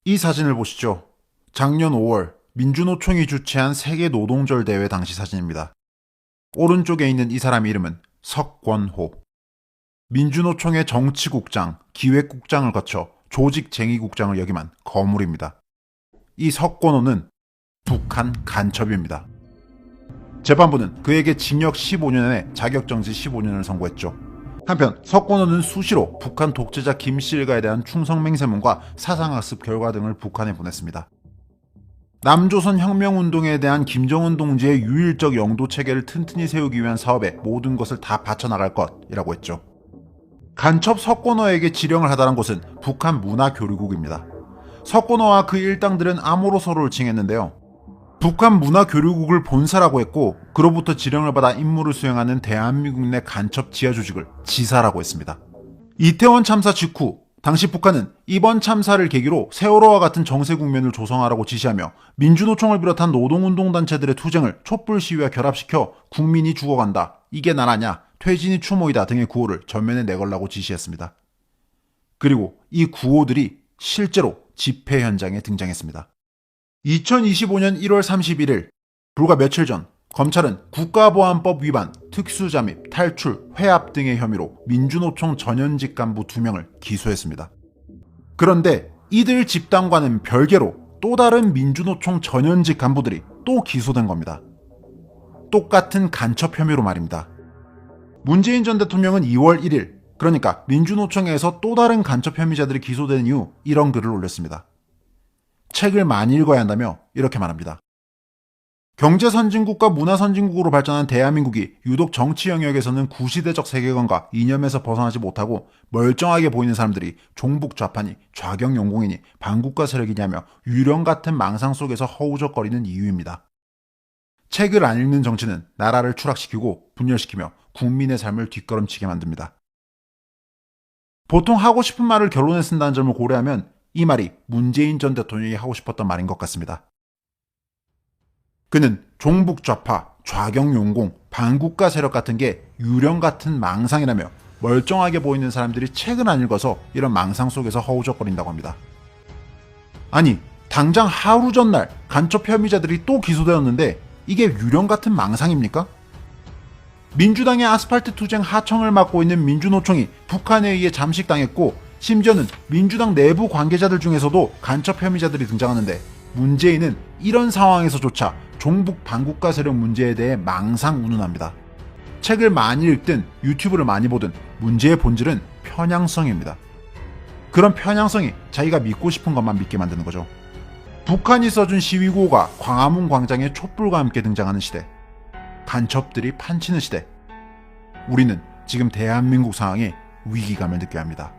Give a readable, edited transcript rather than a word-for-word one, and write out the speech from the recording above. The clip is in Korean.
이 사진을 보시죠. 작년 5월 민주노총이 주최한 세계노동절 대회 당시 사진입니다. 오른쪽에 있는 이 사람 이름은 석권호. 민주노총의 정치국장, 기획국장을 거쳐 조직쟁의국장을 역임한 거물입니다. 이 석권호는 북한 간첩입니다. 재판부는 그에게 징역 15년에 자격정지 15년을 선고했죠. 한편 석권호는 수시로 북한 독재자 김씨일가에 대한 충성맹세문과 사상학습 결과 등을 북한에 보냈습니다. 남조선 혁명운동에 대한 김정은 동지의 유일적 영도 체계를 튼튼히 세우기 위한 사업에 모든 것을 다 바쳐나갈 것이라고 했죠. 간첩 석권호에게 지령을 하다란 곳은 북한 문화교류국입니다. 석권호와 그 일당들은 암호로서로를 칭했는데요. 북한 문화교류국을 본사라고 했고 그로부터 지령을 받아 임무를 수행하는 대한민국 내 간첩 지하조직을 지사라고 했습니다. 이태원 참사 직후 당시 북한은 이번 참사를 계기로 세월호와 같은 정세 국면을 조성하라고 지시하며 민주노총을 비롯한 노동운동단체들의 투쟁을 촛불 시위와 결합시켜 국민이 죽어간다, 이게 나라냐, 퇴진이 추모이다 등의 구호를 전면에 내걸라고 지시했습니다. 그리고 이 구호들이 실제로 집회 현장에 등장했습니다. 2025년 1월 31일, 불과 며칠 전 검찰은 국가보안법 위반, 특수잠입, 탈출, 회합 등의 혐의로 민주노총 전현직 간부 2명을 기소했습니다. 그런데 이들 집단과는 별개로 또 다른 민주노총 전현직 간부들이 또 기소된 겁니다. 똑같은 간첩 혐의로 말입니다. 문재인 전 대통령은 2월 1일, 그러니까 민주노총에서 또 다른 간첩 혐의자들이 기소된 이후 이런 글을 올렸습니다. 책을 많이 읽어야 한다며 이렇게 말합니다. 경제선진국과 문화선진국으로 발전한 대한민국이 유독 정치 영역에서는 구시대적 세계관과 이념에서 벗어나지 못하고 멀쩡하게 보이는 사람들이 종북 좌파니 좌경용공이니 반국가 세력이냐며 유령 같은 망상 속에서 허우적거리는 이유입니다. 책을 안 읽는 정치는 나라를 추락시키고 분열시키며 국민의 삶을 뒷걸음치게 만듭니다. 보통 하고 싶은 말을 결론에 쓴다는 점을 고려하면 이 말이 문재인 전 대통령이 하고 싶었던 말인 것 같습니다. 그는 종북 좌파, 좌경용공, 반국가 세력 같은 게 유령 같은 망상이라며 멀쩡하게 보이는 사람들이 책을 안 읽어서 이런 망상 속에서 허우적거린다고 합니다. 아니, 당장 하루 전날 간첩 혐의자들이 또 기소되었는데 이게 유령 같은 망상입니까? 민주당의 아스팔트 투쟁 하청을 맡고 있는 민주노총이 북한에 의해 잠식당했고 심지어는 민주당 내부 관계자들 중에서도 간첩 혐의자들이 등장하는데 문재인은 이런 상황에서조차 종북 반국가 세력 문제에 대해 망상 운운합니다. 책을 많이 읽든 유튜브를 많이 보든 문제의 본질은 편향성입니다. 그런 편향성이 자기가 믿고 싶은 것만 믿게 만드는 거죠. 북한이 써준 시위구호가 광화문 광장에 촛불과 함께 등장하는 시대, 간첩들이 판치는 시대, 우리는 지금 대한민국 상황에 위기감을 느껴야 합니다.